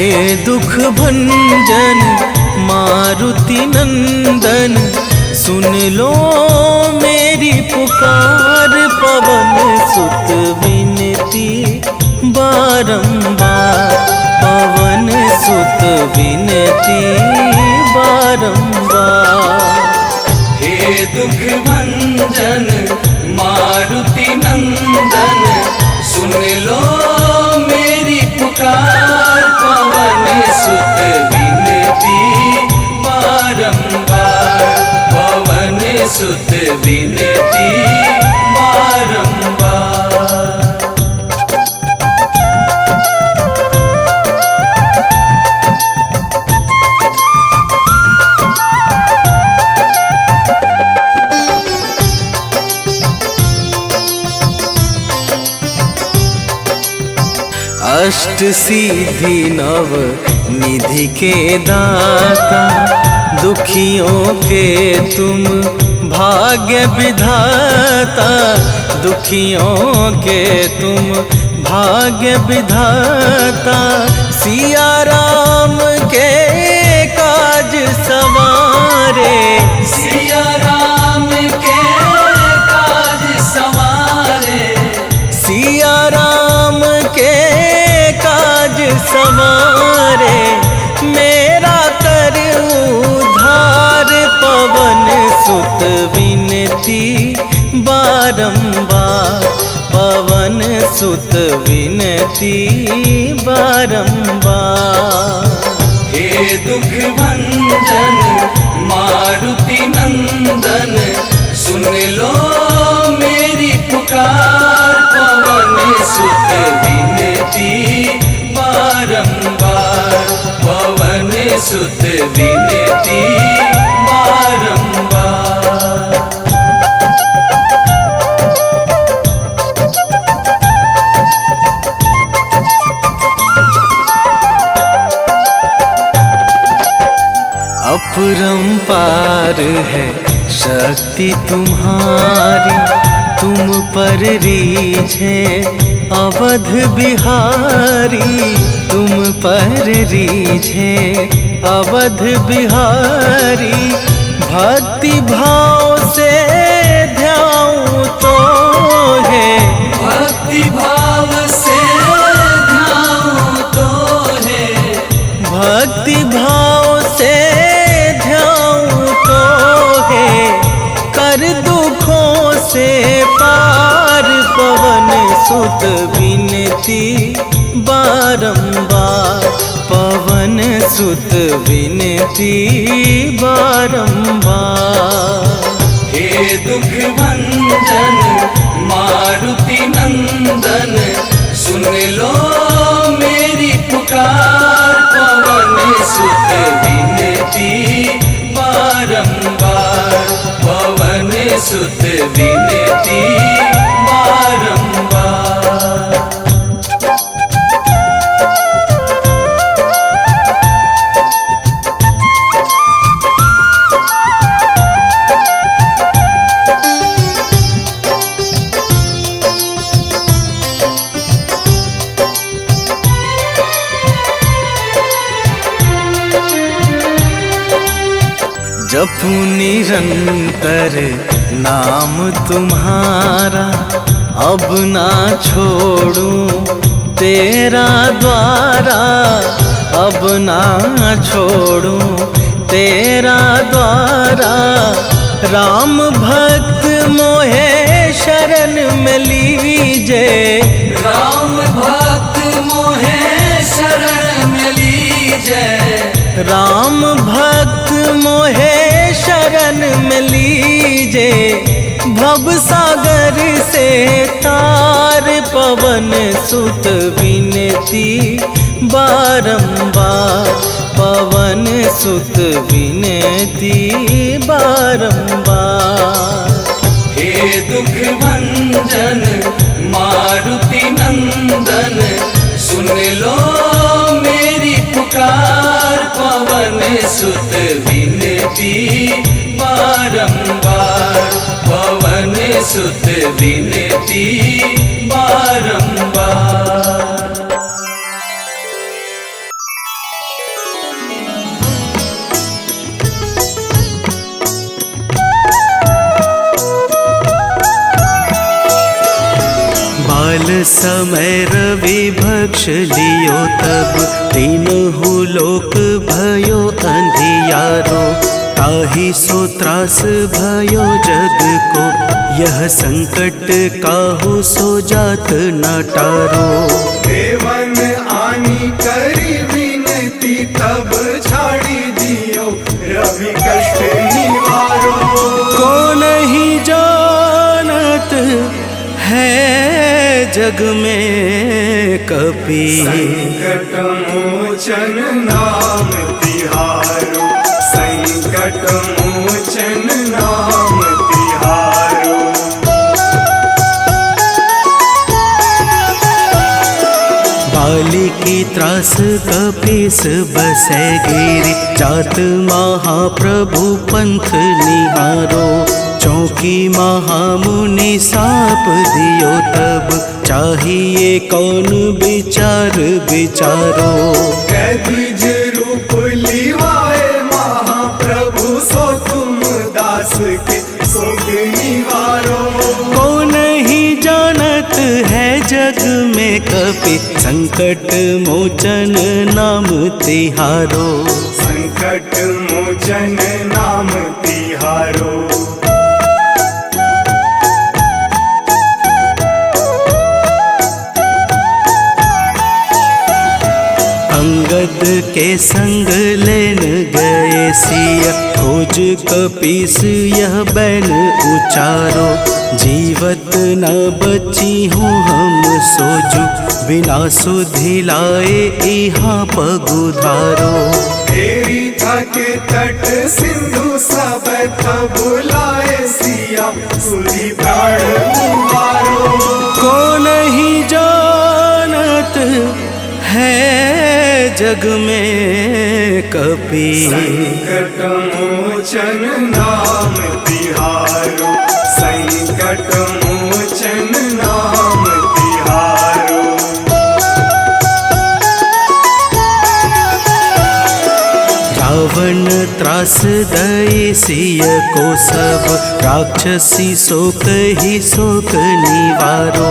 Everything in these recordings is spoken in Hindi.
हे दुख भंजन मारुति नंदन, सुन लो मेरी पुकार। पवन सुत विनती बारंबार, पवन सुत विनती बारंबार। हे दुख भंजन मारुति नंदन, सुन लो मेरी पुकार। पवन सुत विनती बारंबार, पवन सुत विनती बारंबार। अष्ट सिद्धि नव निधि के दाता, दुखियों के तुम भाग्य विधाता। दुखियों के तुम भाग्य विधाता, सिया राम के काज सवारे। सिया राम के काज सवारे, सिया राम के काज सवारे। मेरा कर उद्धार, पवन सुत विनती बारंबार, पवन सुत विनती बारंबार। हे दुख भंजन मारुति नंदन, सुन लो मेरी पुकार। पवन सुत विनती बारंबार, पवन सुत विनती बारंबार। अपरंपार है शक्ति तुम्हारी, तुम पर रीझे अवध बिहारी। तुम पर रीझे अवध बिहारी, भक्ति भाव से ध्याऊं तो है। भक्ति भाव से ध्याऊं तो है, भक्ति भाव से ध्याऊं तो है। कर दुखों से पार, पवन सुत विनती बारंबार, पवन सुत विनती बारंबार। हे दुख भंजन मारुति नंदन, सुन लो मेरी पुकार। पवन सुत विनती बारंबार, पवन सुत विनती बारंबार। जपू निरंतर नाम तुम्हारा, अब ना छोड़ूं तेरा द्वारा। अब ना छोड़ूं तेरा द्वारा। राम भक्त मोहे शरण में लीजे, राम भक्त मोहे शरण में लीजे। राम भक्त मोहे शरण में लीजे। भव सागर से तार, पवन सुत विनती बारंबार, पवन सुत विनती बारंबार। हे दुख भंजन मारुति नंदन, सुन लो मेरी पुकार। पवन सुत विनती बारंबार, पवन सुत विनती बारंबार। काल समय रवि भक्ष लियो तब, तीनहु लोक भयो अंधियारो। ताहि सो त्रास भयो जग को, यह संकट काहू सो जात न टारो। देवन आनी करी विनती, तब छाड़ी दियो रवि कष्ट निवारो। को नहीं जानत है जग में कपि, संकट मोचन नाम तिहारो, संकट मोचन नाम तिहारो। बाली की त्रास कपीस बसै गिरि, जात महाप्रभु पंथ निहारो। चौकी महामुनि साप दियो तब, चाहिए कौन विचार विचारो। कैदिज रूप लिवाए महाप्रभु, सो तुम दास के शोक निवारो। को नहीं जानत है जग में कपि, संकट मोचन नाम तिहारो। संकट मोचन नाम तिहारो। अंगद के संग लेन गए सिया, खोज कपीस यह बैन उचारो। जीवत न बची हूँ हम सोजू, बिना सुधि लाए यहाँ पगुधारो। तेरी थके तट सिंधु सब तब बुलाए सिया, सुधी प्राण उबारो। को नहीं जानत है जग में कपि, संकट मोचन नाम तिहारो, संकट मोचन नाम तिहारो। रावण त्रास दई सिय को सब, राक्षसी शोक ही शोक निवारो।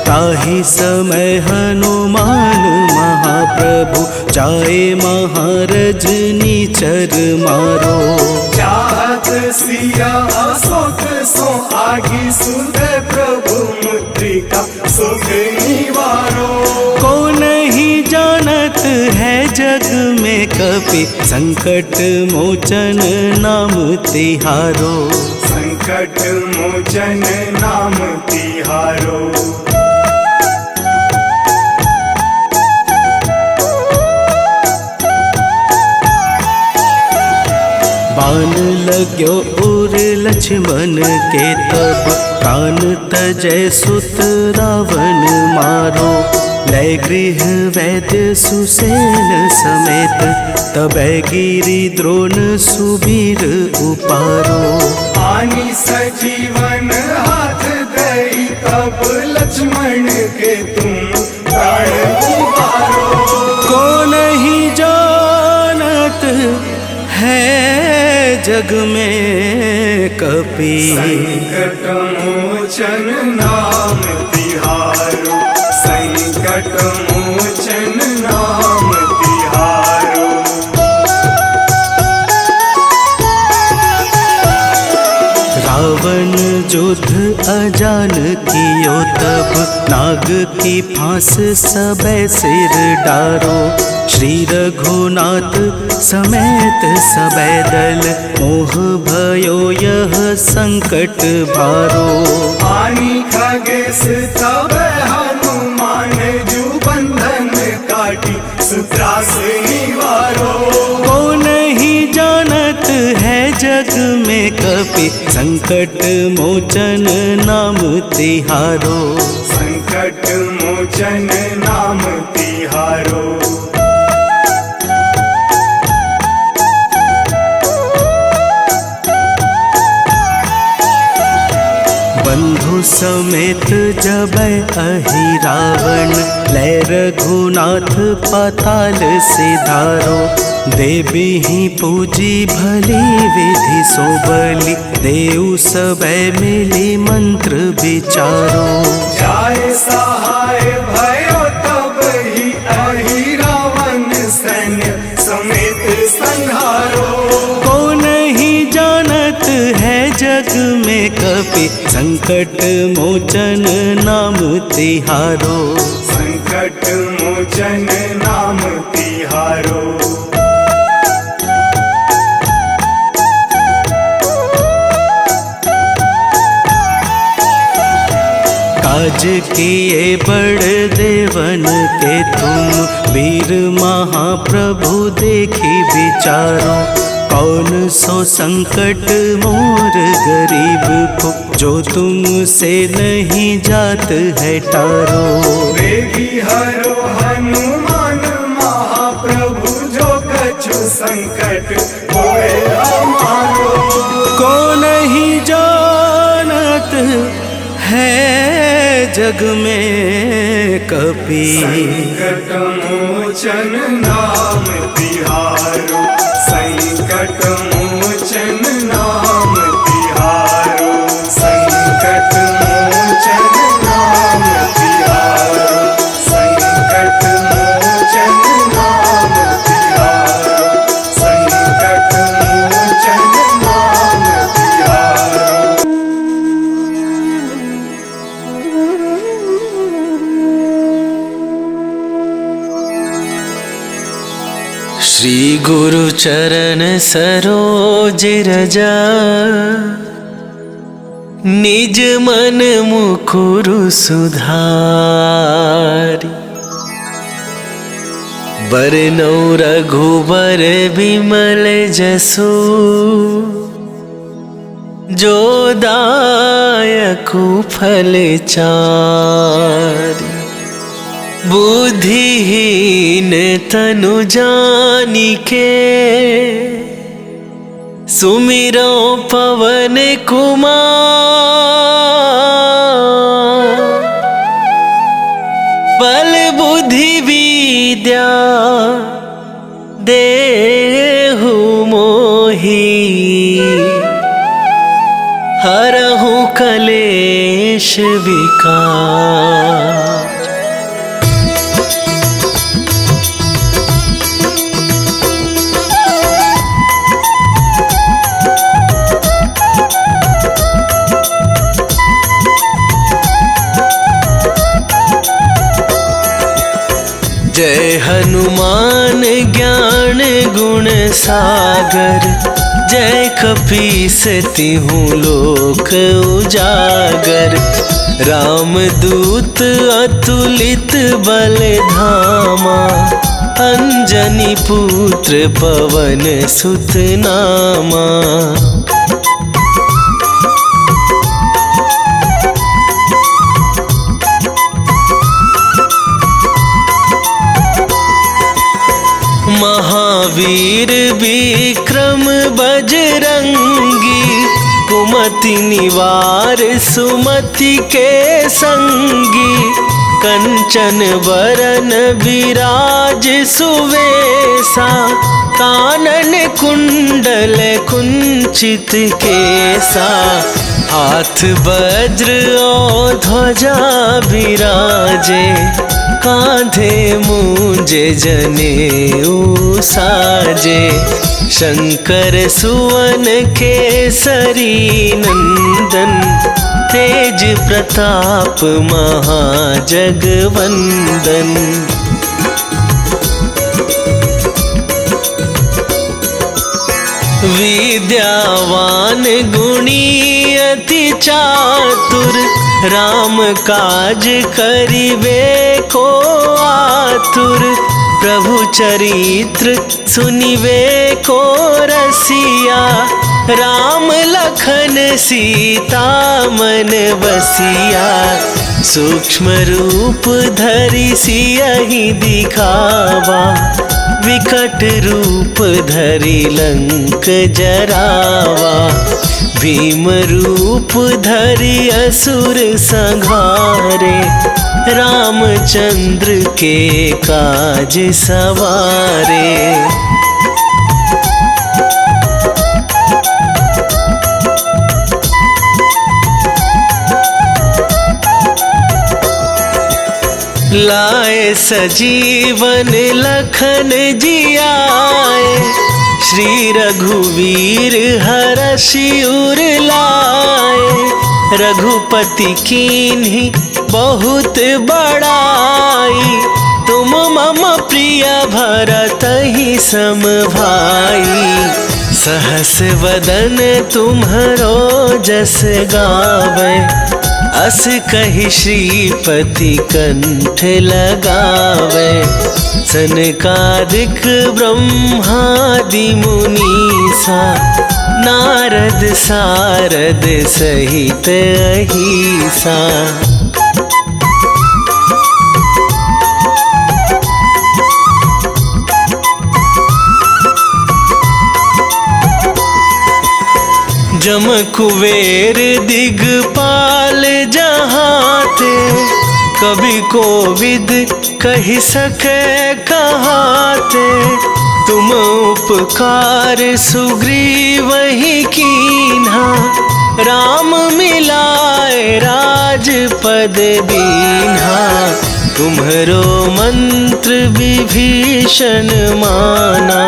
ताहि समय हनुमान महाप्रभु, जाए महारज नीचर मारो। चाहत सिया शोक सो आगी, सुनते प्रभु मुद्रिका शोक निवारो। को नहीं जानत है जग में कपि, संकट मोचन नाम तिहारो। संकट मोचन नाम तिहारो। बाण लाग्यो उर लक्ष्मण के तब, प्राण तजय सुत रावण मारो। लय गृह वैद्य सुसेन समेत, तबै गिरि द्रोण सुबीर उपारो। आनी सजीवन हाथ दई, तब लक्ष्मण के तुम प्राण उबारो। को नहीं जानत है जग में कपि, संकट मोचन नाम तिहारो, संकट मोचन नाम तिहारो। रावण युद्ध अजान कियो तब, नाग की फांस सबे सिर डारो। श्री रघुनाथ समेत सबे दल, मोह भयो यह संकट भारो। आनी खगेश तब हनुमान, जो बंधन काटी सुत्रास निवारो। को नहीं जानत है जग में कपि, संकट मोचन नाम तिहारो। संकट मोचन नाम तिहारो। बंधु समेत जब अहि रावण, लय रघुनाथ पाताल सिधारो। देवी ही पूजी भली विधि सो बलि, देव सब मिली मंत्र विचारो। जाय सहाय भयो तब ही अहि रावण, सैन्य समेत संहारो। को नहीं जानत है जग में कपि, संकट मोचन नाम तिहारो। संकट मोचन नाम तिहारो। काज किए बड़ देवन के तुम, वीर महाप्रभु देखी विचारो। कौन सो संकट मोर गरीब को, जो तुमसे नहीं जात है टारो। वेगी हरो हनुमान महाप्रभु, जो कछु संकट होए हमारो। को नहीं जानत है जग में कपि, संकट मोचन नाम तिहारो। संकट मोचन नाम तिहारो। संकट मोचन नाम तिहारो। संकट मोचन नाम तिहारो। संकट मोचन नाम तिहारो। श्री गुरु चरण सरोज रजा, निज मन मुकुरु सुधारी। बरनौ रघुबर बिमल जसु, जो दायकु फल चारि। बुद्धिहीन तनु जानिके, सुमिरो पवन कुमार। बल बुद्धि विद्या देहु मोहि, हरहु कलेश विकार। जय हनुमान ज्ञान गुण सागर, जय कपीस तिहुँ लोक उजागर। रामदूत अतुलित बल धामा, अंजनी पुत्र पवन सुत नामा। महावीर विक्रम बजरंगी, कुमति निवार सुमति के संगी। कंचन बरन विराज सुवेशा, कानन कुंडल कुंचित केसा। हाथ वज्र और ध्वजा विराजे, कांधे मूंजे जनेऊ साजे। शंकर सुवन केसरी नंदन, तेज प्रताप महाजगवंदन। विद्यावान गुणी अति चातुर, राम काज करिबे को आतुर। प्रभु चरित्र सुनिबे को रसिया, राम लखन सीता मन बसिया। सूक्ष्म रूप धरि सियहि दिखावा, विकट रूप धरि लंक जरावा। भीम रूप धरि असुर संहारे, रामचंद्र के काज सवारे। लाए सजीवन लखन जियाए, श्री रघुवीर हरषि उर लाए। रघुपति कीन्ही बहुत बड़ाई, तुम मम प्रिय भरतहि सम भाई। सहस वदन तुम्हरो जस गावे, अस कहि श्रीपति कंठ लगावे। सनकादिक ब्रह्मादि मुनीसा, नारद सारद सहित अहिसा। जम कुबेर दिगपाल जहाँ थे, कभी कोविद कही सके कहाते। तुम उपकार सुग्रीव ही कीन्हा, राम मिलाए राजपद दीन्हा। तुम्हरो मंत्र विभीषण माना,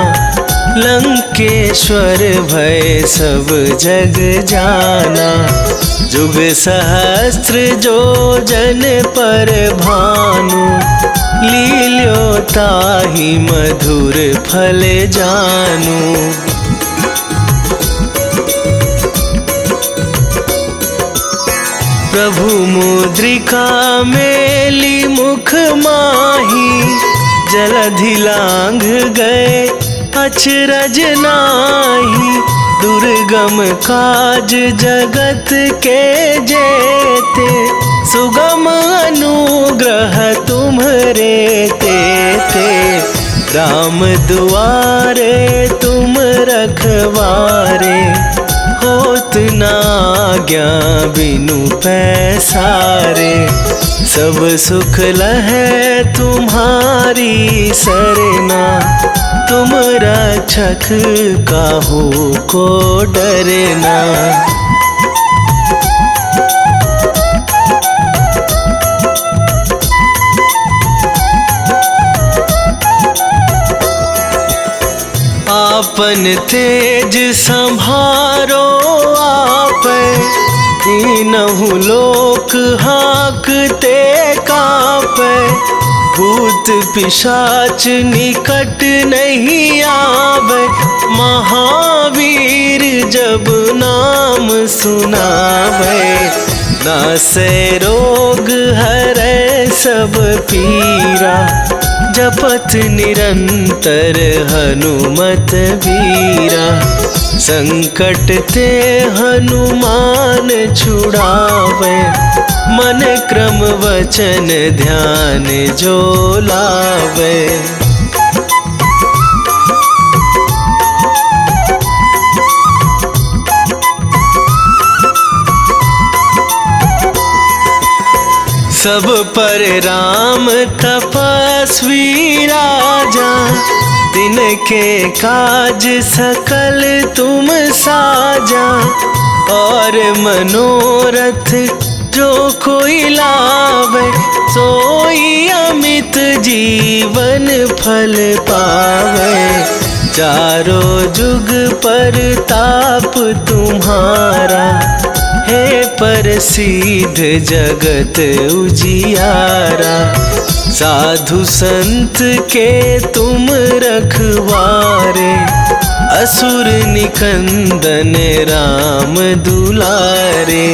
लंकेश्वर भय सब जग जाना। जुग सहस्त्र जो जन पर भानु, लील्यो ताहि मधुर फल जानू। प्रभु मुद्रिका मेली मुख माही, जलधि लांघ गए अचरज नाही। दुर्गम काज जगत के जेते, सुगम अनुग्रह तुम्हरे तेते। राम दुआरे तुम रखवारे, होत न आज्ञा बिनु पैसारे। सब सुख लहै तुम्हारी सरना, तुम रक्षक काहू को डरना। आपन तेज संभारो आपै, तीनहु लोक हाकते कापै। भूत पिशाच निकट नहीं आवे, महावीर जब नाम सुनावे। नासै रोग हरै सब पीरा, जपत निरंतर हनुमत बीरा। संकट ते हनुमान छुड़ावे, मन क्रम वचन ध्यान जो लावे। सब पर राम तपस्वी राजा, तिनके काज सकल तुम साजा। और मनोरथ जो कोई लावे, सोई अमित जीवन फल पावे। चारों जुग पर ताप तुम्हारा, हे प्रसिद्ध जगत उजियारा। साधु संत के तुम रखवारे, असुर निकंदन राम दुलारे।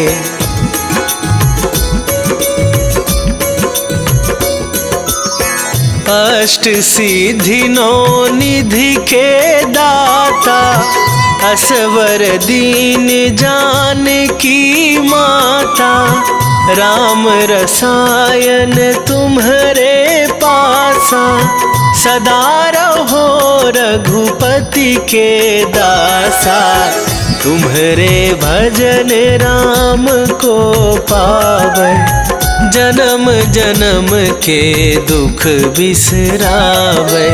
अष्ट सिद्धि नौ निधि के दाता, असवर दीन जानकी माता। राम रसायन तुम्हरे पासा, सदा रहो रघुपति के दासा। तुम्हारे भजन राम को पावे, जन्म जन्म के दुख बिसरावे।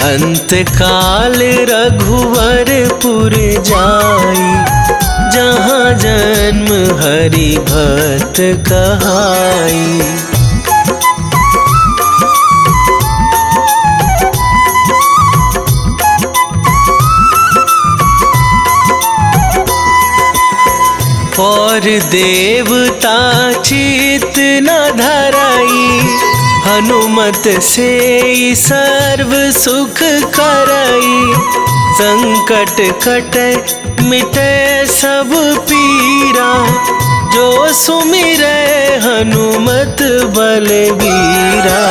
अंत काल रघुवरपुर जाई, जहाँ जन्म हरि भक्त कहाई। और देवता चित न धराई, हनुमत से सर्व सुख करई। संकट कटे मिटे सब पीरा, जो सुमिरै हनुमत बलबीरा।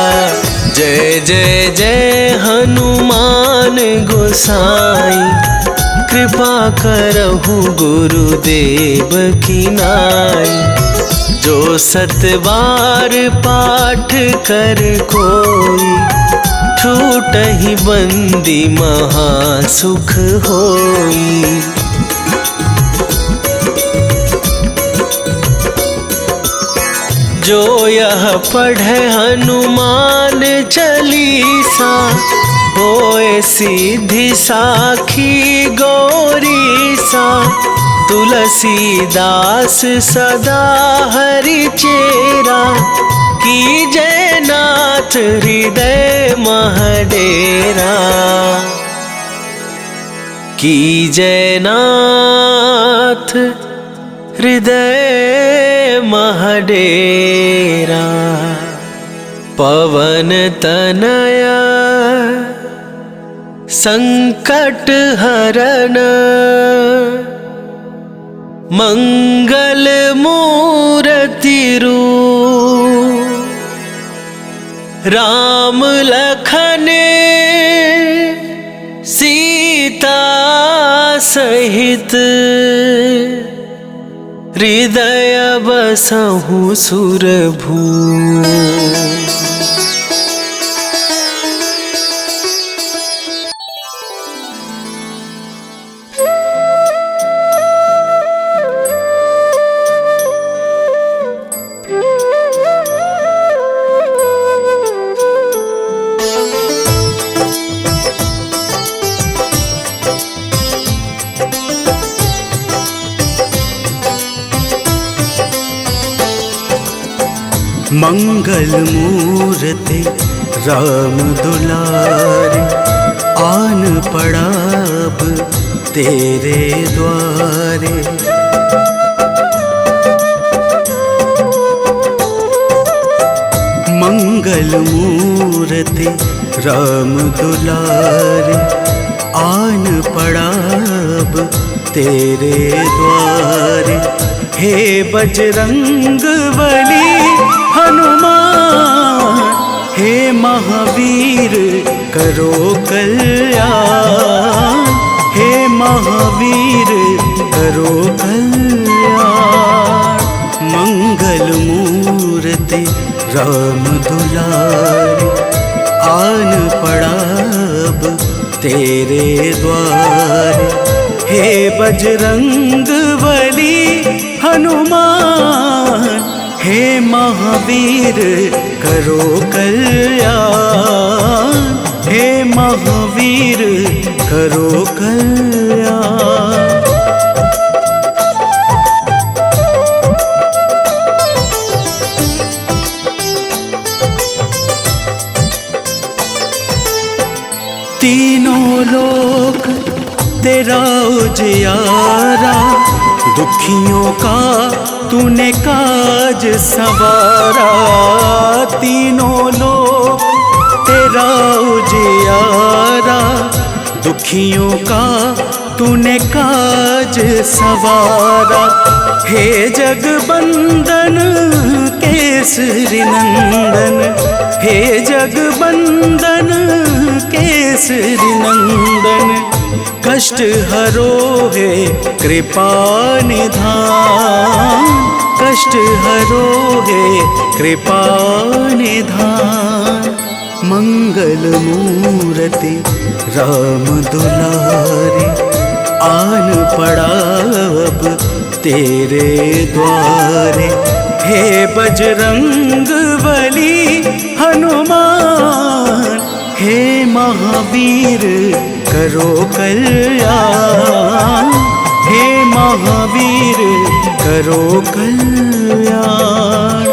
जय जय जय हनुमान गोसाई, कृपा करहु गुरुदेव की नाई। जो सत बार पाठ कर कोई, छूटहि बंदी महासुख होई। जो यह पढ़े हनुमान चालीसा, होए सिद्धि साखी गौरीसा। तुलसीदास सदा हरि चेरा, कीजय नाथ हृदय महडेरा। कीजय नाथ हृदय महडेरा। पवन तनया संकट हरण, मंगल मूर्ति रूप। राम लखन सीता सहित, हृदय बसहु सुरभूप। मंगल मूर्ति राम दुलारे, आन पड़ा अब तेरे द्वारे। मंगल मूर्ति राम दुलारे, आन पड़ा अब तेरे द्वारे। हे बजरंग बली हनुमान, हे महावीर करो कल्याण। हे महावीर करो कल्याण। मंगल मूर्ति राम दुलारे, आन पड़ा अब तेरे द्वारे। हे बजरंग बली हनुमान, हे महावीर करो कल्याण। हे महावीर करो कल्याण। तीनों लोक तेरा उजियारा, दुखियों का तूने काज संवारा। तीनों लोक तेरा उजियारा, दुखियों का तूने काज संवारा। हे जगबंदन केसरी नंदन, हे जगबंदन केसरी नंदन। कष्ट हरो है कृपा निधान, कष्ट हरो है कृपा निधान। मंगल मूर्ति राम दुलारे, आन पड़ा अब तेरे द्वारे। हे बजरंग बली हनुमान, हे महावीर करो कल्याण, हे महावीर करो कल्याण।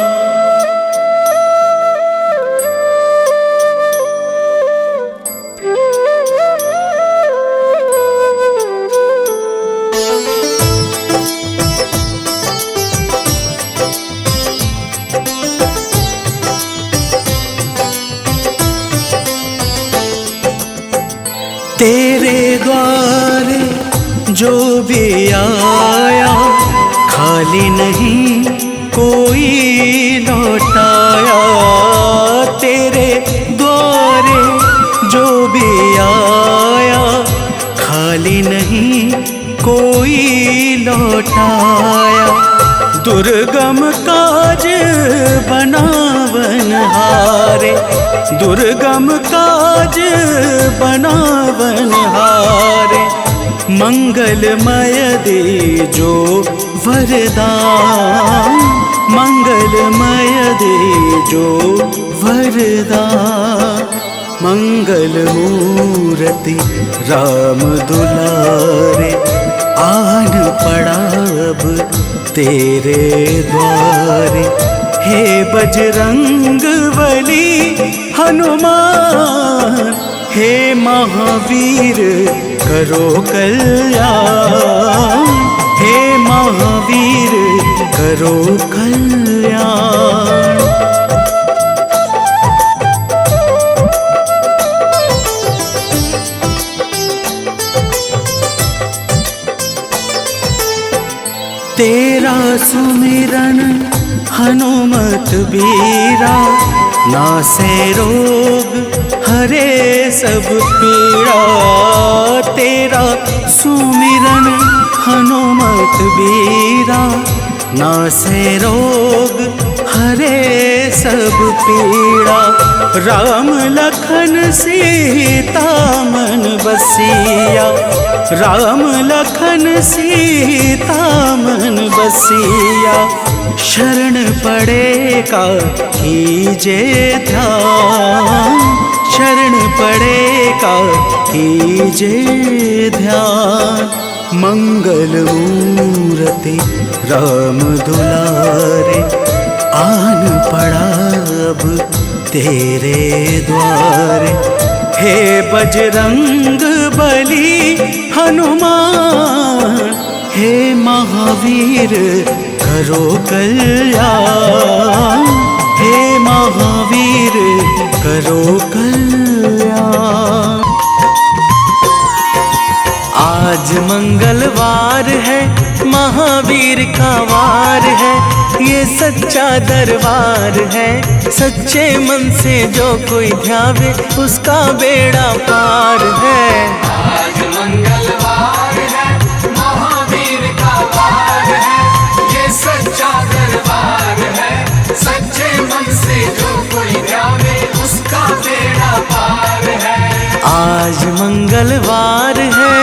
तेरे द्वारे जो भी आया, खाली नहीं कोई लौटाया। तेरे द्वारे जो भी आया, खाली नहीं कोई लौटाया। दुर्गम काज बनावनहारे, दुर्गम काज बनावनहारे। मंगलमय दे जो वरदान, मंगलमय दे जो वरदान। मंगल मूर्ति राम दुलारे, आन पड़ा अब तेरे द्वारे। हे बजरंग बली हनुमान, हे महावीर करो कल्याण, हे महावीर करो कल्याण। तेरा सुमिरन हनुमत बीरा, नासे रोग हरे सब पीड़ा। तेरा सुमिरन हनुमत बीरा, नासे रोग हरे सब पीड़ा। राम लखन सीता मन बसिया, राम लखन सीता मन बसिया। शरण पड़ेगा कीजे ध्यान, शरण पड़ेगा कीजे ध्यान। मंगल मूर्ति राम दुलारे, आन पड़ा अब तेरे द्वारे। हे बजरंग बली हनुमान, हे महावीर करो कल्याण, हे महावीर करो कल्याण। आज मंगलवार है, महावीर का वार है। ये सच्चा दरबार है, सच्चे मन से जो कोई ध्यावे उसका बेड़ा पार है। आज मंगलवार है, महावीर का वार है। ये सच्चा दरबार है, सच्चे मन से जो कोई ध्यावे उसका बेड़ा पार है। आज मंगलवार है,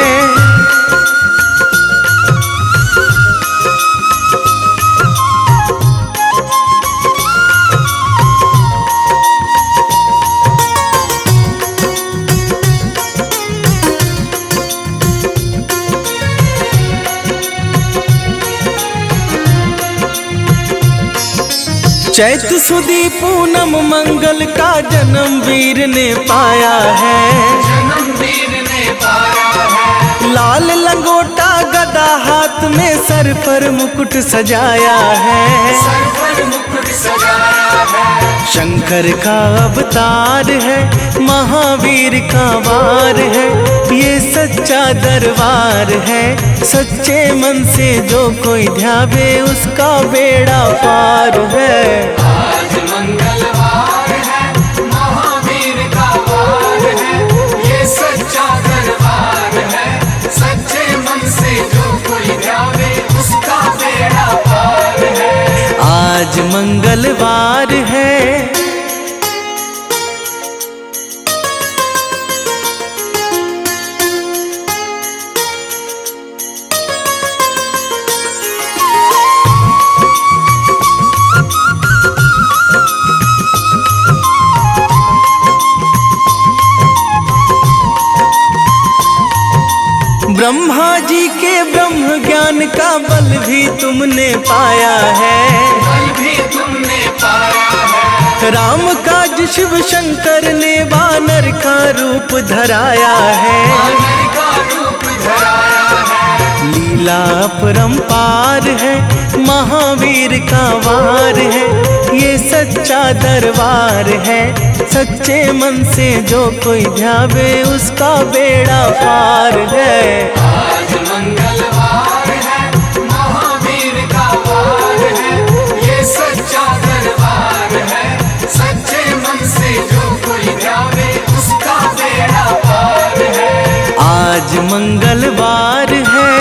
चैत सुदी पूनम मंगल का जन्म वीर ने पाया है। जन्म वीर ने पाया है। लाल लंगोटा गदा हाथ में, सर पर मुकुट सजाया है। सर पर मुकुट सजाया है। शंकर का अवतार है, महावीर का वार है। ये सच्चा दरबार है, सच्चे मन से जो कोई ध्यावे उसका बेड़ा पार है। आज मंगलवार है, महावीर का वार है। ये सच्चा दरबार है, सच्चे मन से जो कोई ध्यावे उसका बेड़ा पार है। आज मंगलवार है, ब्रह्मा जी के ब्रह्म ज्ञान का बल भी तुमने पाया है। बल भी तुमने पाया है। राम काज शिव शंकर ने वानर का रूप धराया है। वानर का रूप धराया है। लीला अपरंपार है, महावीर का वार है, ये सच्चा दरबार है। सच्चे मन से जो कोई ध्यावे उसका बेड़ा पार है। आज मंगलवार है, महावीर का वार है, ये सच्चा दरबार है। सच्चे मन से जो कोई ध्यावे उसका बेड़ा पार है। आज मंगलवार है।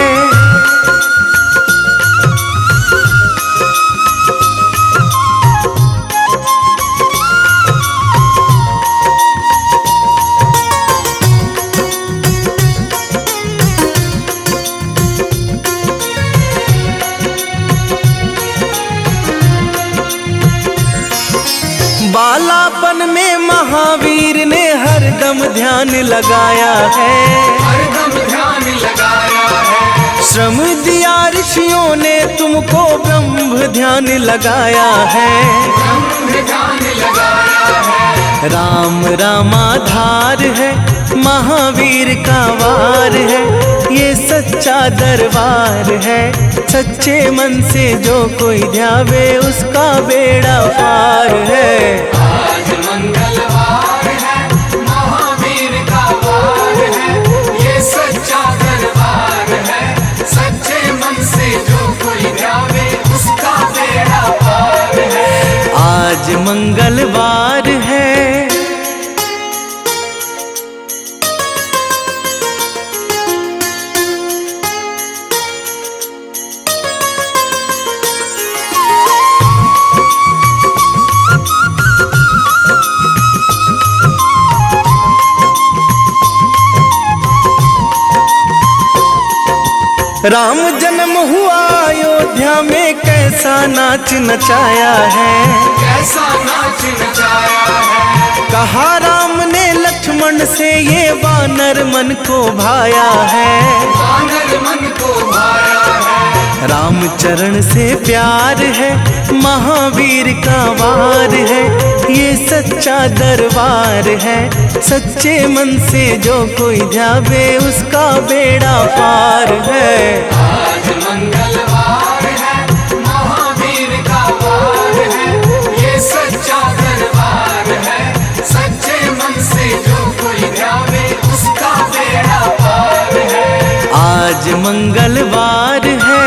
बालापन में महावीर ने हरदम ध्यान लगाया है। हरदम ध्यान लगाया है। श्रम दिया ऋषियों ने तुमको, ब्रह्म ध्यान लगाया है। ब्रह्म ध्यान लगाया है। राम रामाधार है, महावीर का वार है, ये सच्चा दरबार है। सच्चे मन से जो कोई ध्यावे उसका बेड़ा पार है। आज मंगलवार है, महावीर का वार है, ये सच्चा दरबार है। सच्चे मन से जो कोई ध्यावे उसका बेड़ा पार है। आज मंगलवार है। राम जन्म हुआ अयोध्या में, कैसा नाच नचाया है। कैसा नाच नचाया है। कहा राम ने लक्ष्मण से, ये वानर मन को भाया है। वानर मन को भाया है। राम चरण से प्यार है, महावीर का वार है, ये सच्चा दरबार है। सच्चे मन से जो कोई ध्यावे उसका बेड़ा पार है। आज मंगलवार है, महावीर का वार है, ये सच्चा दरबार है। सच्चे मन से जो कोई ध्यावे उसका बेड़ा पार है। आज मंगलवार है।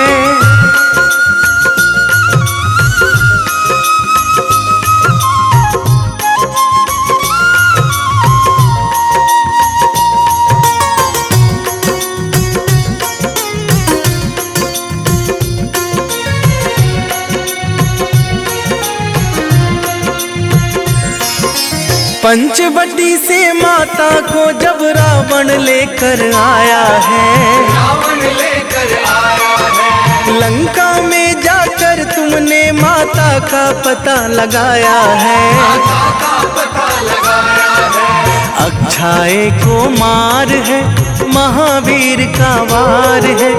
पंचवटी से माता को जब रावण लेकर आया है। रावण लेकर आया है। लंका में जाकर तुमने माता का पता लगाया है। माता का पता लगाया है। अक्षय को मार है, महावीर का वार है,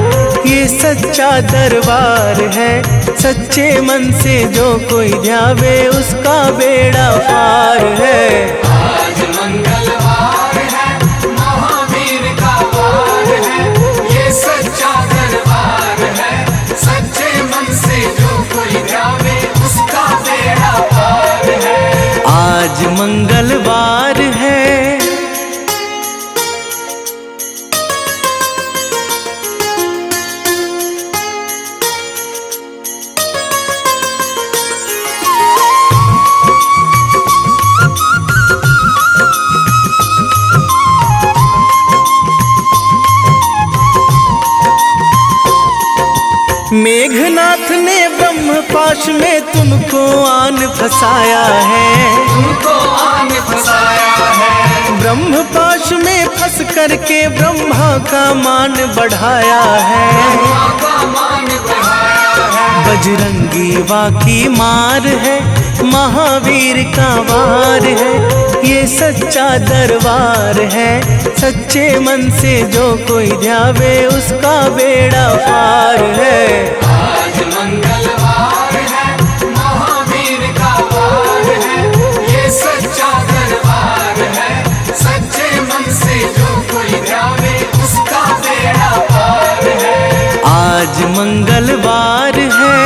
ये सच्चा दरबार है। सच्चे मन से जो कोई ध्यावे उसका बेड़ा पार है। आज मंगलवार है, महावीर का वार है, ये सच्चा दरबार है। सच्चे मन से जो कोई ध्यावे उसका बेड़ा पार है। आज मंगलवार है। मेघनाथ ने ब्रह्मपाश में तुमको आन फंसाया है। तुमको आन फंसाया है। ब्रह्मपाश में फंस करके ब्रह्मा का मान बढ़ाया है। ब्रह्मा का मान बढ़ाया है। बजरंगी वाकी मार है, महावीर का वार है, ये सच्चा दरबार है। सच्चे मन से जो कोई ध्यावे उसका बेड़ा पार है। आज मंगलवार है, महावीर का वार है, ये सच्चा दरबार है। सच्चे मन से जो कोई ध्यावे उसका बेड़ा पार है। आज मंगलवार है,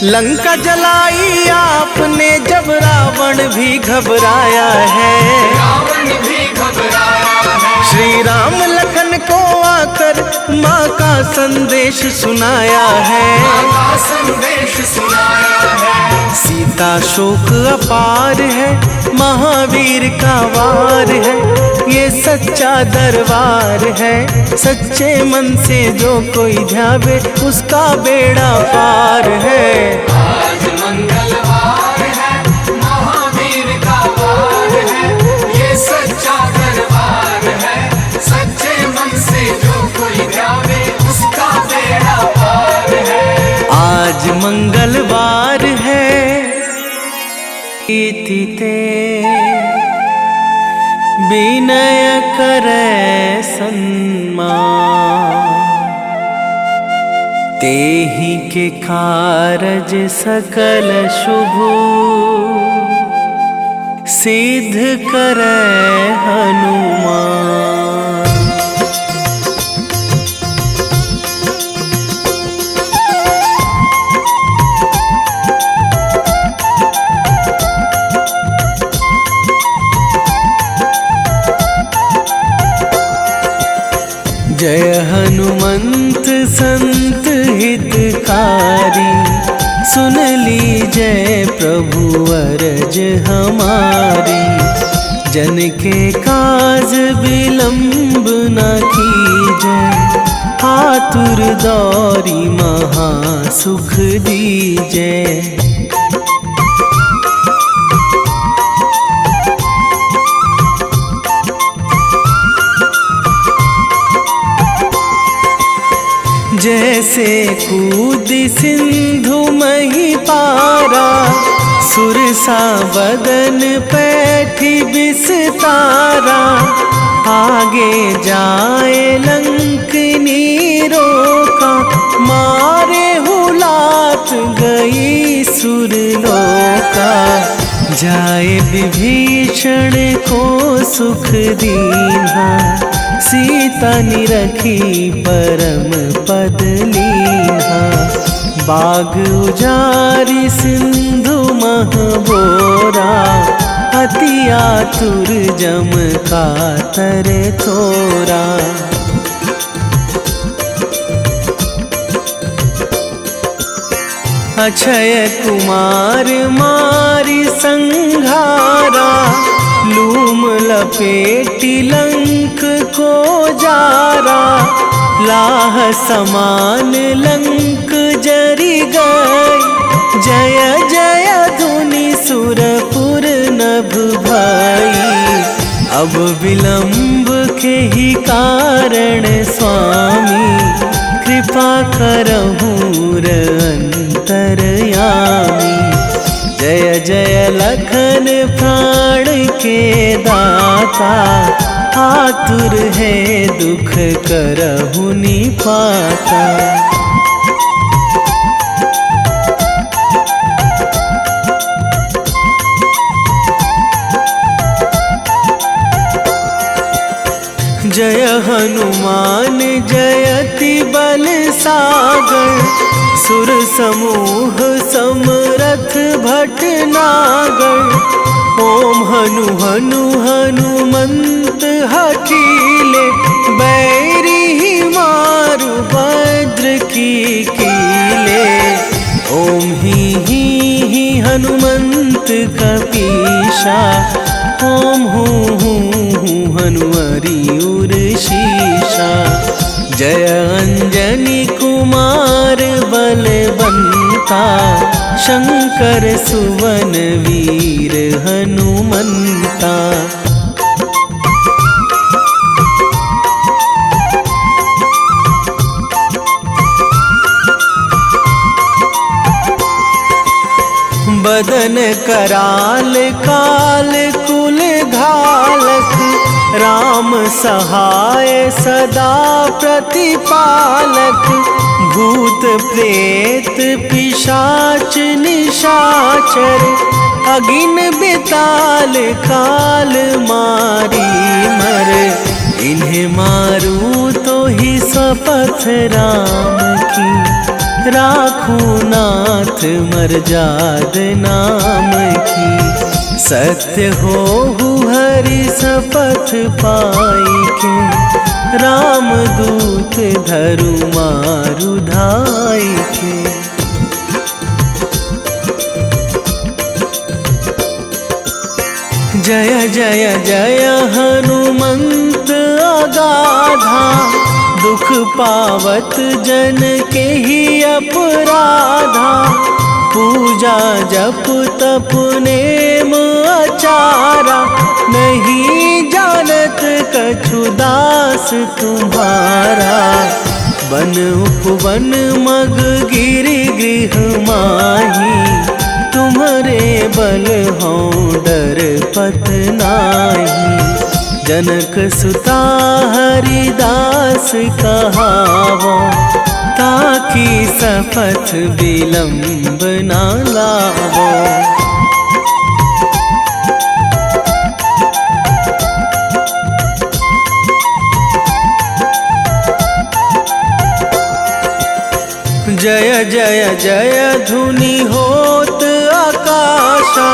लंका जलाई आपने जब रावण भी घबराया है। रावण भी घबराया है। श्री राम लखन को आकर माँ का संदेश सुनाया है। माँ का संदेश सुनाया है। सीता शोक अपार है, महावीर का वार है, ये सच्चा दरबार है। सच्चे मन से जो कोई ध्यावे उसका बेड़ा पार है। आज मंगलवार है, महावीर का वार है, ये सच्चा दरबार है। सच्चे मन से जो कोई ध्यावे उसका बेड़ा पार है। आज मंगलवार है, इतिते विनय करे सन्मान, तेहि के कारज सकल शुभ सिद्ध करे हनुमान। जय हनुमंत संत हितकारी, सुन लीजय प्रभु अरज हमारी। जन के काज विलंब न कीजय, आतुर दौरी महा सुख दीजय। जैसे कूद सिंधु मही पारा, सुरसा बदन पैठी बिस्तारा। आगे जाए लंकनी रोका, मारे हुलात गई सुरलोका। जाए विभीषण को सुख दीन्हा, सीता निरखी परम पद लीन्हा। बाग उजारी सिंधु महबोरा, अति आतुर जम कातर तोरा। अक्षय कुमार मारी संघारा, लूम लपेटी लंक को जारा। लाह समान लंक जरी गई, जय जय धुनि सुरपुर नभ भई। अब विलंब के ही कारण स्वामी, कृपा करहूँ अंतरयामी। जय जय लखन प्राण के दाता, आतुर है दुख करहु निपाता। जय हनुमान जयति बल सागर, सुर समूह समरथ भटनागर। ओम हनु हनु हनुमंत हठीले, बैरी मारु भद्र की कीले। ओम ही हनुमंत कपीशा, ओम हूँ हनुमरि उर शीशा। जय अंजनी कुमार बलवंता, शंकर सुवन वीर हनुमंता। बदन कराल काल कुल घालक, राम सहाय सदा प्रतिपालक। भूत प्रेत पिशाच निशाचर, अगिन बिताल काल मारी मर। इन्हें मारूं तो ही शपथ राम की, राखूं नाथ मर्याद नाम की। सत्य हो हरि शपथ पाई के, राम दूत धरु मारु धाई के। जय जय जय हनुमंत अगाधा, दुख पावत जन के ही अपराधा। पूजा जप तप नेम आचारा, नहीं जानत कछु दास तुम्हारा। बन उपवन मग गिरि गृह माही, तुम्हारे बल हो डर पत नाही। जनक सुता हरिदास कहावो, ताकि शपथ विलंब ना लावो। जय जय जय धुनि होत आकाशा,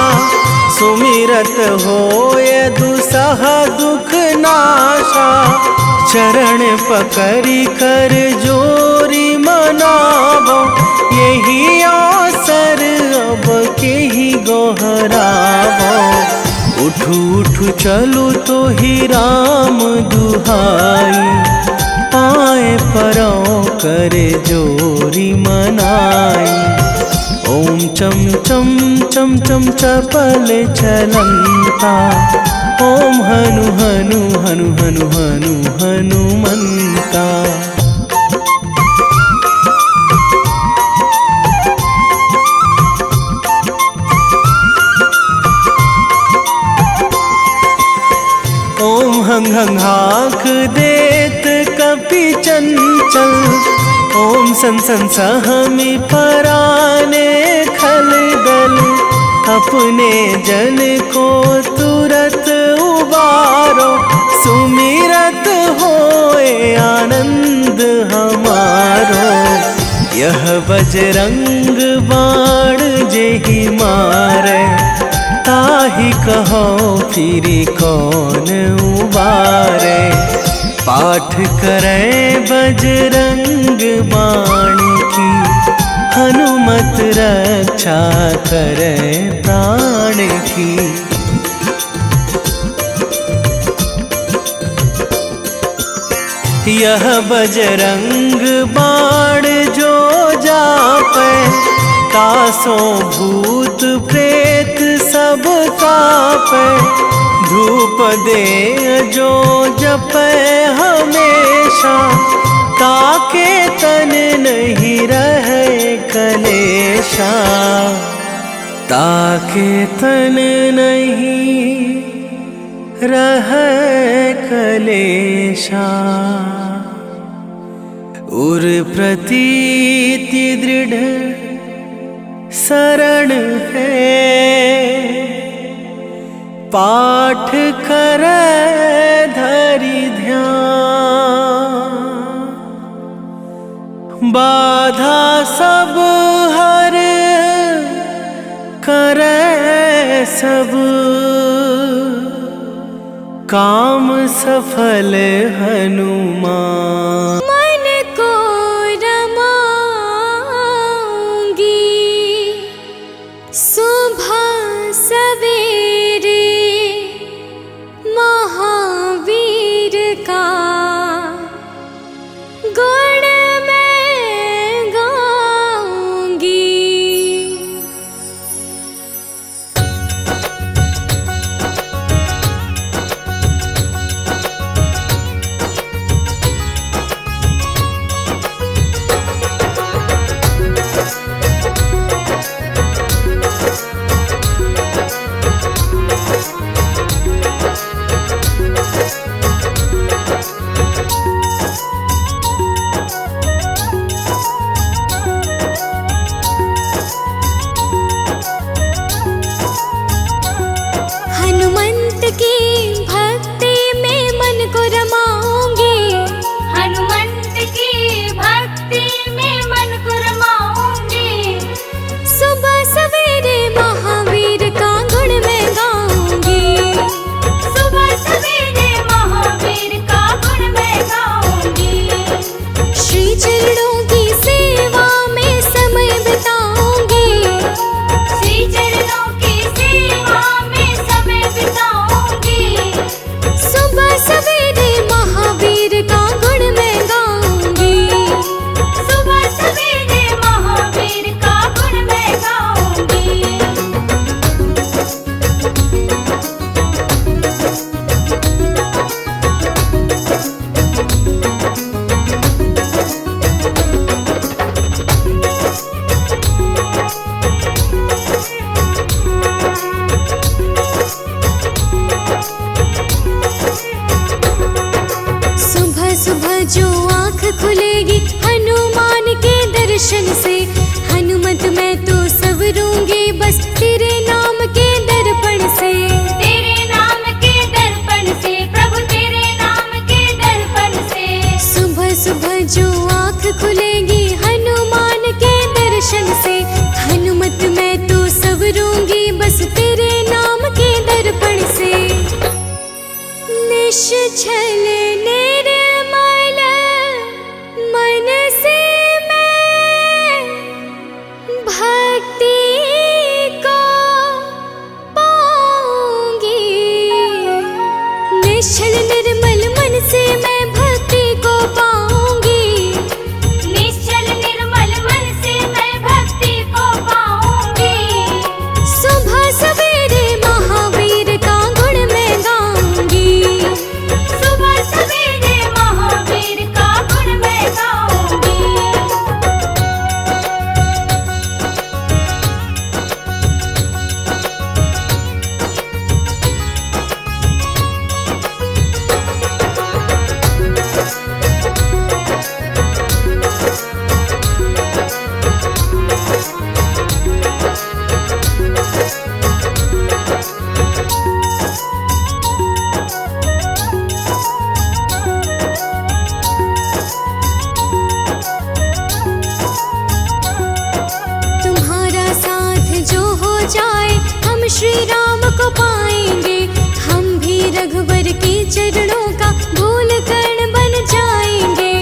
सुमिरत होय दुसह दुख नाशा। चरण पकड़ी कर जोरी मनावो, यही अवसर अब के ही गोहरावो। उठू उठू चलू तो ही राम दुहाई, पाए परों करे जोरी मनाई। ओम चम चम चम चम चपल चलंता, ओम हनु हनु हनु हनु हनु हनुमंता। ओम हंग हंग हाक देत कपि चंचल, ओम सन सन सहमी पराने खल दल। अपने जन को तुरत उबारो, सुमिरत होए आनंद हमारो। यह बजरंग बाण जेहि मारे, ताहि कहो फिरि कौन उबारे। पाठ करें बजरंग बाण की, हनुमत रक्षा करें प्राण की। यह बजरंग बाण जो जापे, तासों भूत प्रेत सब कापे। धूप दे जो जपे हमेशा, ताके तन नहीं रहे कलेशा। ताके तन नहीं रहे कलेशा। उर प्रतीति दृढ़ शरण है, पाठ करे धरि ध्यान। बाधा सब हर करे सब, काम सफल हनुमान। मन को रमाऊंगी सुबह सवेरे, महावीर का निश्चल निर्मल मन से मैं भक्ति को पाऊंगी। निश्चल निर्मल मन से मैं भक्ति को पाऊंगी। निश्चल निर्मल मन से मैं भक्ति को पाऊंगी। सुबह सवेरे महावीर का गुण मैं गाऊंगी। सुबह सवेरे महावीर का गुण मैं गाऊंगी। तुम्हारा साथ जो हो जाए हम श्री राम को पाएंगे। हम भी रघुवर के चरणों का धूल कण बन जाएंगे।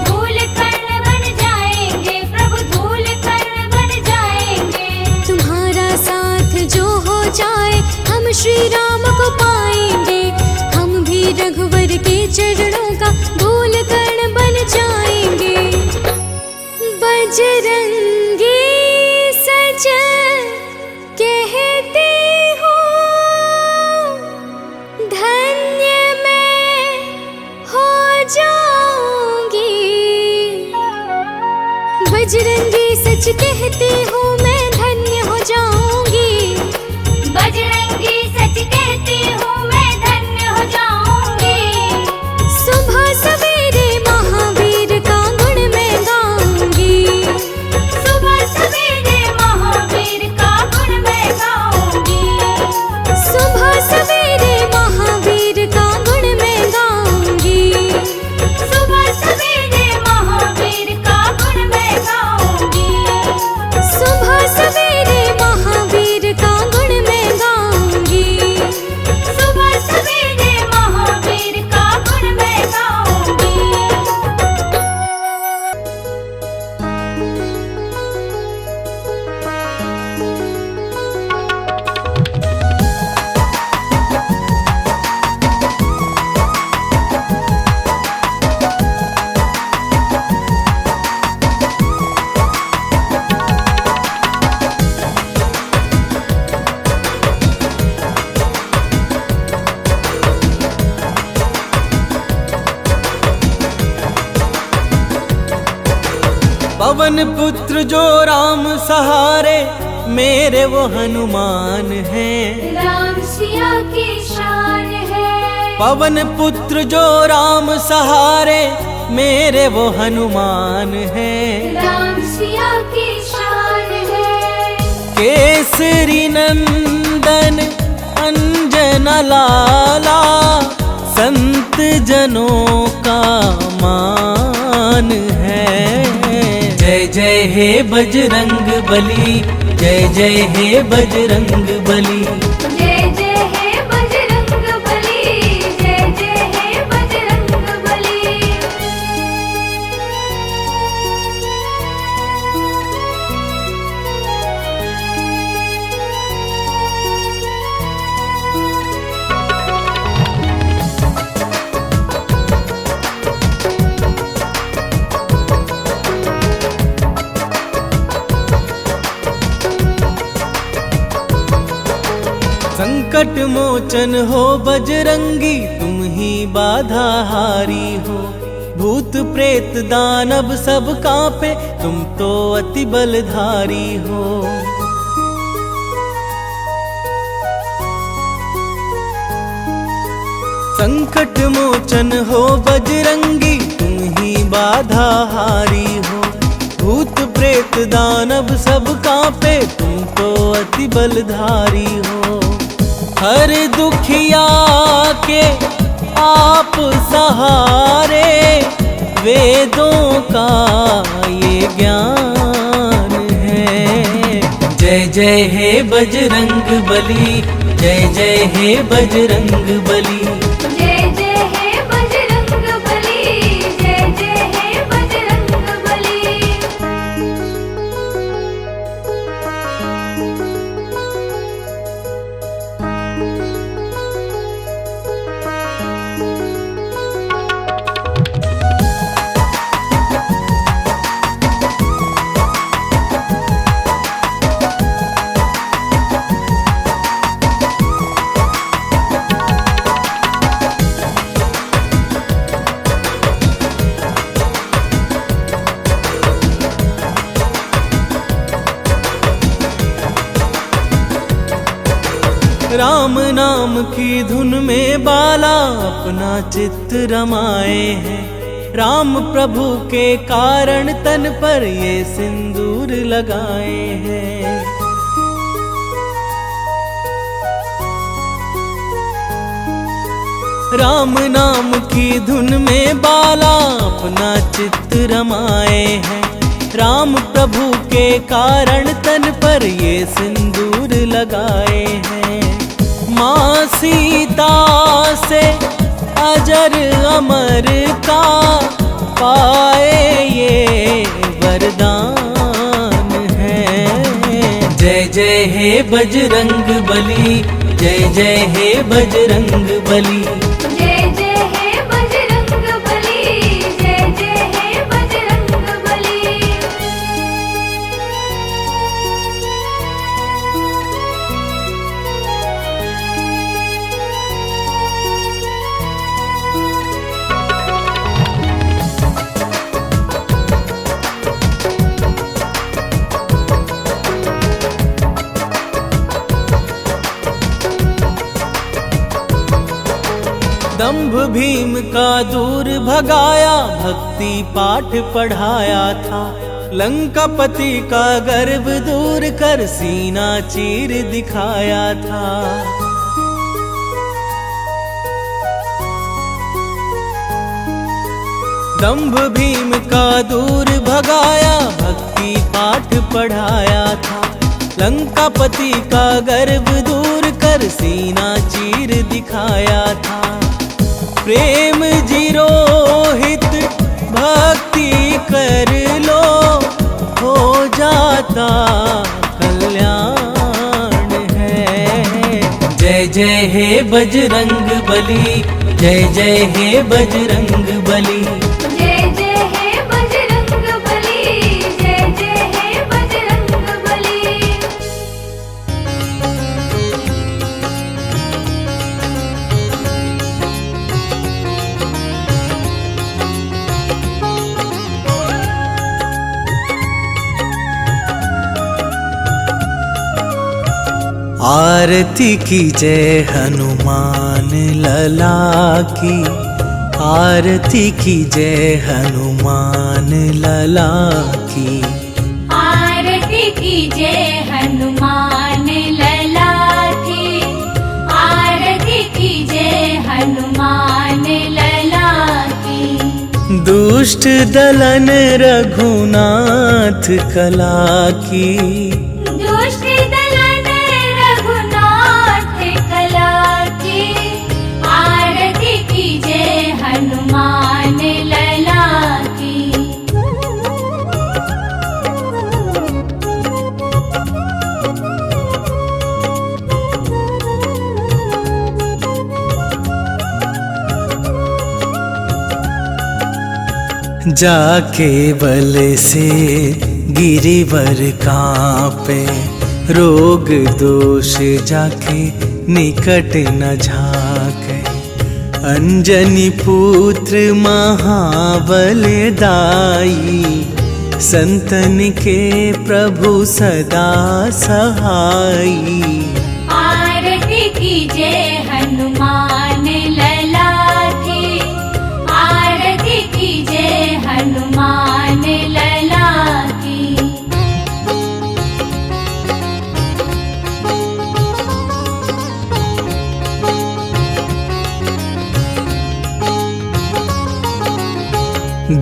धूल कण बन जाएंगे प्रभु, धूल कण बन जाएंगे। तुम्हारा साथ जो हो जाए हम श्री राम को पाएंगे। हम भी रघुवर के चरणों का धूल कण बन जाएंगे। बजरंगी सच कहते हो, धन्य मैं हो जाऊंगी। बजरंगी सच कहती हूँ मैं धन्य हो जाऊंगी। बजरंगी सच कहती हूँ मैं धन्य हो जाऊंगी। सुबह सवेरे महावीर का गुण मैं गाऊंगी। सुबह सवेरे महावीर का गुण मैं गाऊंगी। सुबह सवेरे महावीर का गुण मैं गाऊंगी। सुबह सवेरे महावीर का गुण मैं गाऊंगी। सुबह सवेरे महावीर का गुण मैं गाऊंगी। सुबह सवेरे महावीर का गुण मैं गाऊंगी। पवन पुत्र जो राम सहारे, मेरे वो हनुमान हैं। राम सिया की शान है। पवन पुत्र जो राम सहारे, मेरे वो हनुमान हैं। राम सिया की शान है। केसरी नंदन अंजना लाला, संत जनों का मान है। जय जय हे बजरंग बली, जय जय हे बजरंग बली। जय जय हे बजरंग बली, जय जय हे बजरंग बली। संकट मोचन हो बजरंगी, तुम ही बाधा हारी हो। भूत प्रेत दानव सब कांपे, तुम तो अति बलधारी हो। संकट मोचन हो बजरंगी, तुम ही बाधा हारी हो। भूत प्रेत दानव सब कांपे, तुम तो अति बलधारी हो। हर दुखिया के आप सहारे, वेदों का ये ज्ञान है। जय जय हे बजरंग बली, जय जय हे बजरंग बली। जय जय हे राम नाम की धुन में बाला अपना चित्त रमाए हैं। राम प्रभु के कारण तन पर ये सिंदूर लगाए हैं। राम नाम की धुन में बाला अपना चित्त रमाए हैं। राम प्रभु के कारण तन पर ये सिंदूर लगाए हैं। माँ सीता से अजर अमर का पाए ये वरदान है। जय जय हे बजरंग बली, जय जय हे बजरंग बली। जय जय हे बजरंग बली, जय जय हे बजरंग बली। दंभ भीम का दूर भगाया, भक्ति पाठ पढ़ाया था। लंकापति का गर्व दूर कर सीना चीर दिखाया था। दंभ भीम का दूर भगाया, भक्ति पाठ पढ़ाया था। लंकापति का गर्व दूर कर सीना चीर दिखाया था। प्रेम जिरोहित भक्ति कर लो, हो जाता कल्याण है। जय जय हे बजरंग बली, जय जय हे बजरंग बली। जय जय हे बजरंग बली, जय जय हे बजरंग बली। आरती की जय हनुमान लला की, आरती की जय हनुमान लला की। आरती की जय हनुमान लला की, आरती की जय हनुमान लला की। दुष्ट दलन रघुनाथ कला की, दुष्ट दलन रघुनाथ कला की। आरती की जय हनुमान लला की। जाके बल से गिरिवर कांपे, रोग दोष जाके निकट न झाके। अंजनी पुत्र महाबल दाई, संतन के प्रभु सदा सहाई। आरती की जय हनुमान लला की, आरती की जय हनुमान लला की।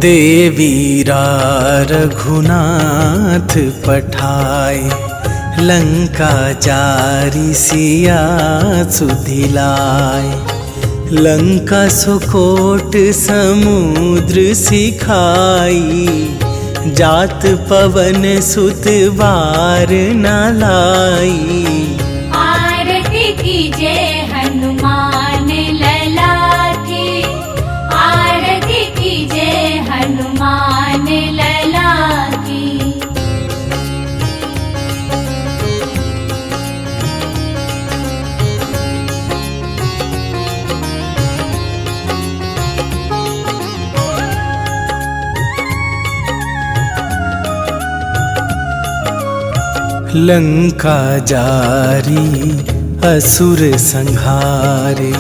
देवीरा रघुनाथ पठाए, लंका जारी सिया सुधिलाए। लंका सुकोट समुद्र सिखाई, जात पवन सुत बार न लाई। आरती की जय हनुमान लला की, आरती की जय हनुमान लला की। लंका जारी असुर संहारे,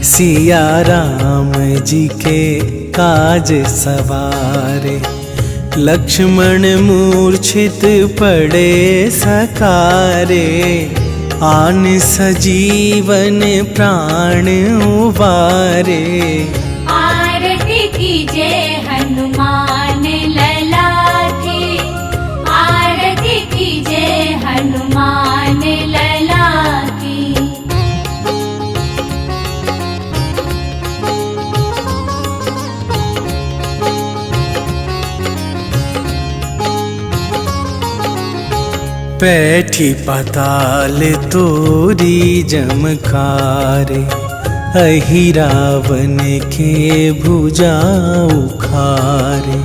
सिया राम जी के काज सवारे। लक्ष्मण मूर्छित पड़े सकारे, आन सजीवन प्राण उबारे। आरती कीजे हनुमान लला की, आरती कीजे हनुमान लला की। पैठी पाताल तोरी जमकारे, अहि रावण के भुजा उखारे।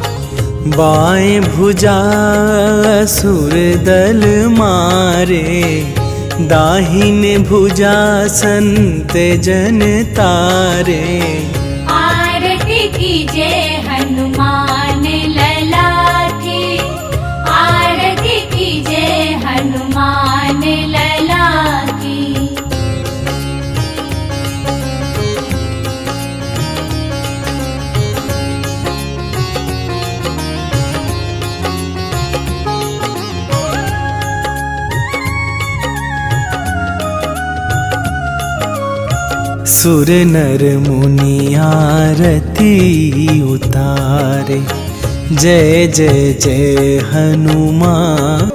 बाएं भुजा असुर दल मारे, दाहिने भुजा संत जन तारे। आरती कीजे हनुमान लला की, आरती कीजे हनुमान लला की। सुर नर मुनि आरती उतारे, जय जय जय हनुमान।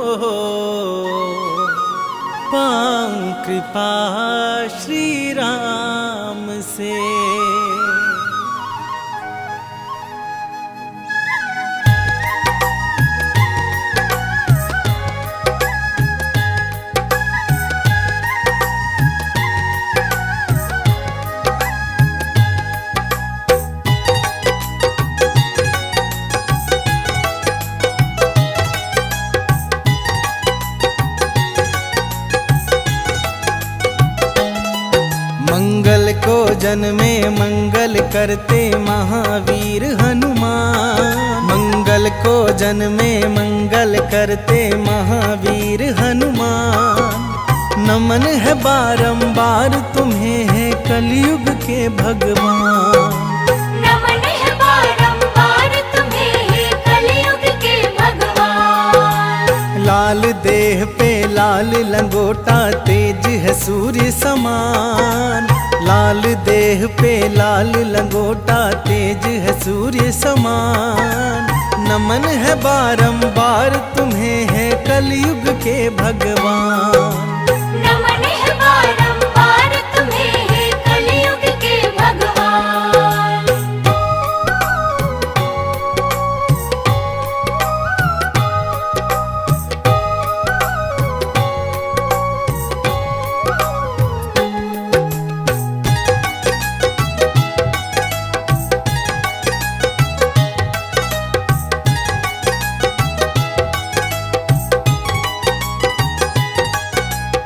पाऊं कृपा श्री राम से। मंगल को जन्मे मंगल करते महावीर हनुमान। मंगल को जन्मे मंगल करते महावीर हनुमान। नमन है बारंबार तुम्हें है कलयुग के भगवान। नमन है बारंबार तुम्हें है कलयुग के भगवान। लाल देह पे लाल लंगोटा, तेज है सूर्य समान। लाल देह पे लाल लंगोटा, तेज है सूर्य समान। नमन है बारंबार तुम्हें है कलयुग के भगवान। नमन है बारंबार तुम्हें है कलयुग के भगवान।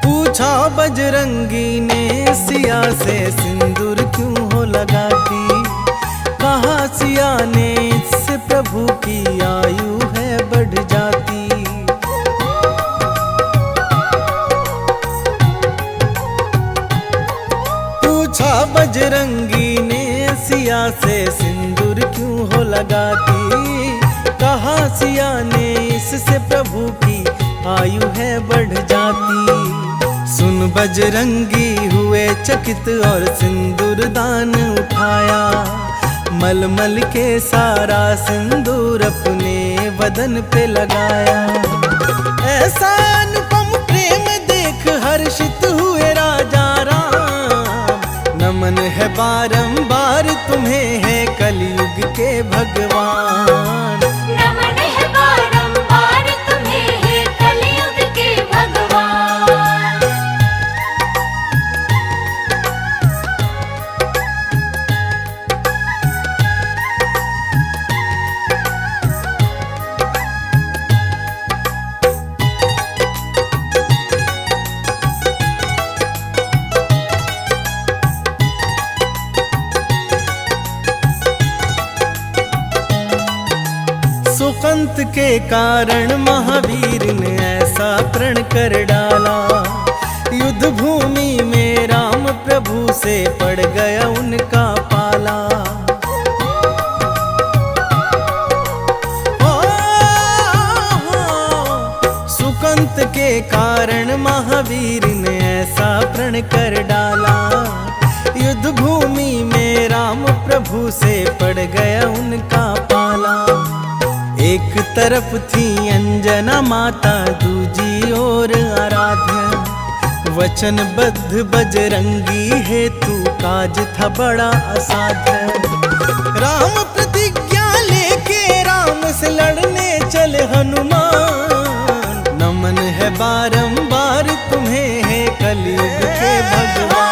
पूछा बजरंगी ने सिया से सिंदूर क्यों हो लगाती। कहा सिया ने इससे प्रभु की आयु है बढ़ जाती। पूछा बजरंगी ने सिया से सिंदूर क्यों हो लगाती। कहा सिया ने इससे प्रभु की आयु है बढ़ जाती। सुन बजरंगी हुए चकित और सिंदूर दान उठाया। मलमल के सारा सिंदूर अपने बदन पे लगाया। ऐसा अनुपम प्रेम देख हर्षित हुए राजा राम। नमन है बारंबार तुम्हें है कलयुग के भगवान। नमन है बारंबार तुम्हें है कलयुग के भगवान। सुकंत के कारण महावीर ने ऐसा प्रण कर डाला। युद्ध भूमि में प्रभु से पड़ गया उनका पाला। सुकंत के कारण महावीर ने ऐसा प्रण कर डाला। युद्ध भूमि में राम प्रभु से पड़ गया उनका पाला। एक तरफ थी अंजना माता, दूजी ओर आराध्या। वचनबद्ध बजरंगी हेतु काज था बड़ा असाध्य। राम प्रतिज्ञा लेके राम से लड़ने चले हनुमान। नमन है बारंबार तुम्हें है कलयुग के भगवान।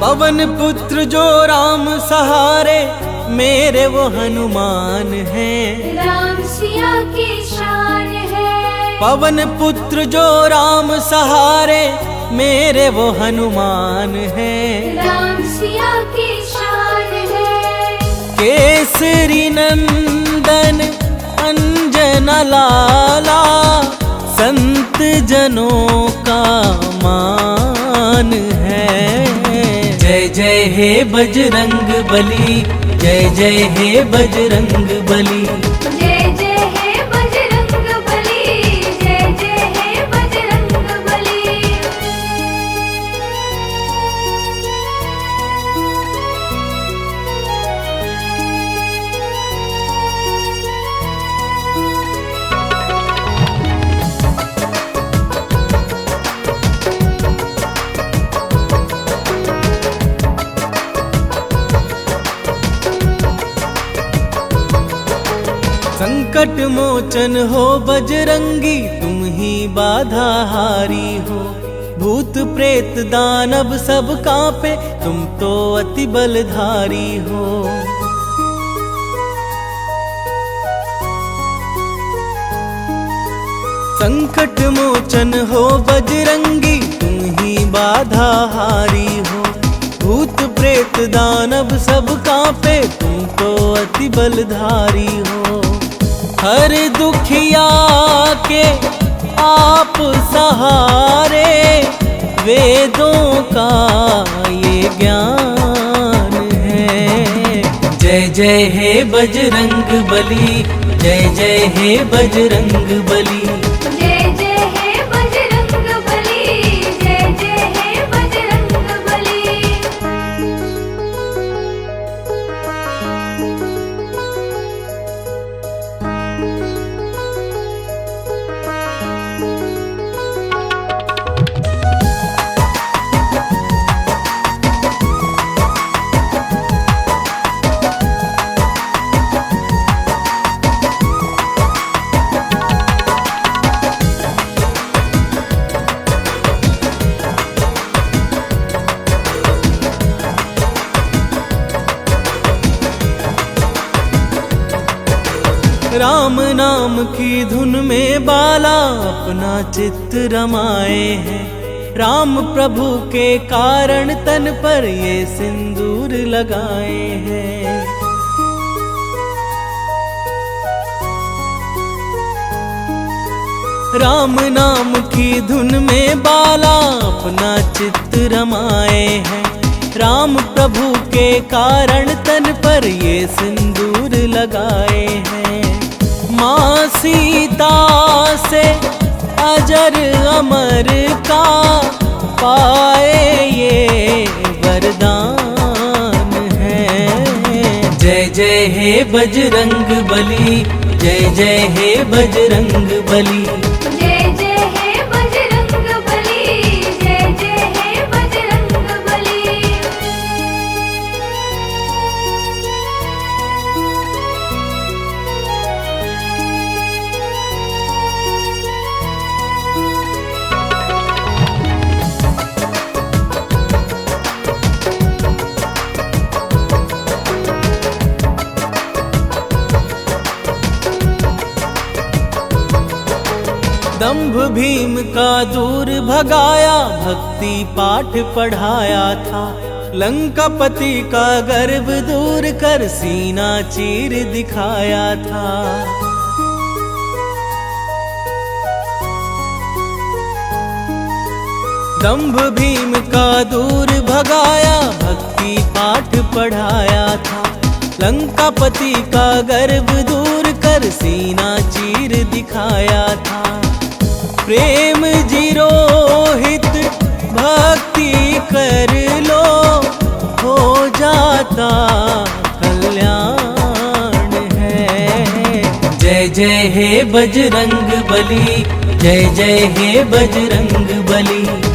पवन पुत्र जो राम सहारे, मेरे वो हनुमान हैं। राम सिया की शान है। पवन पुत्र जो राम सहारे, मेरे वो हनुमान हैं। राम सिया की शान है। केसरी नंदन अंजना लाला, संत जनों का मान है। जय जय हे बजरंग बली, जय जय हे बजरंग बली। जय जय हे बजरंग बली, जय जय हे बजरंग बली। संकट मोचन हो बजरंगी, तुम ही बाधा हारी हो। भूत प्रेत दानव सब कांपे, तुम तो अति बलधारी हो। संकट मोचन हो बजरंगी, तुम ही बाधा हारी हो। भूत प्रेत दानव सब कांपे, तुम तो अति बलधारी हो। हर दुखिया के आप सहारे, वेदों का ये ज्ञान है। जय जय हे बजरंग बली, जय जय हे बजरंग बली। जय जय हे बजरंग बली, जय जय हे बजरंग बली। राम नाम की धुन में बाला अपना चित्त रमाए हैं। राम प्रभु के कारण तन पर ये सिंदूर लगाए हैं। राम नाम की धुन में बाला अपना चित्त रमाए हैं। राम प्रभु के कारण तन पर ये सिंदूर लगाए हैं। माँ सीता से अजर अमर का पाए ये वरदान है। जय जय हे बजरंग बली, जय जय हे बजरंग बली। जय जय दंभ भीम का दूर भगाया, भक्ति पाठ पढ़ाया था। लंकापति का गर्व दूर कर सीना चीर दिखाया था। दंभ भीम का दूर भगाया, भक्ति पाठ पढ़ाया था। लंकापति का गर्व दूर कर सीना चीर दिखाया था। प्रेम जीरोहित भक्ति कर लो, हो जाता कल्याण है। जय जय हे बजरंग बली, जय जय हे बजरंग बली।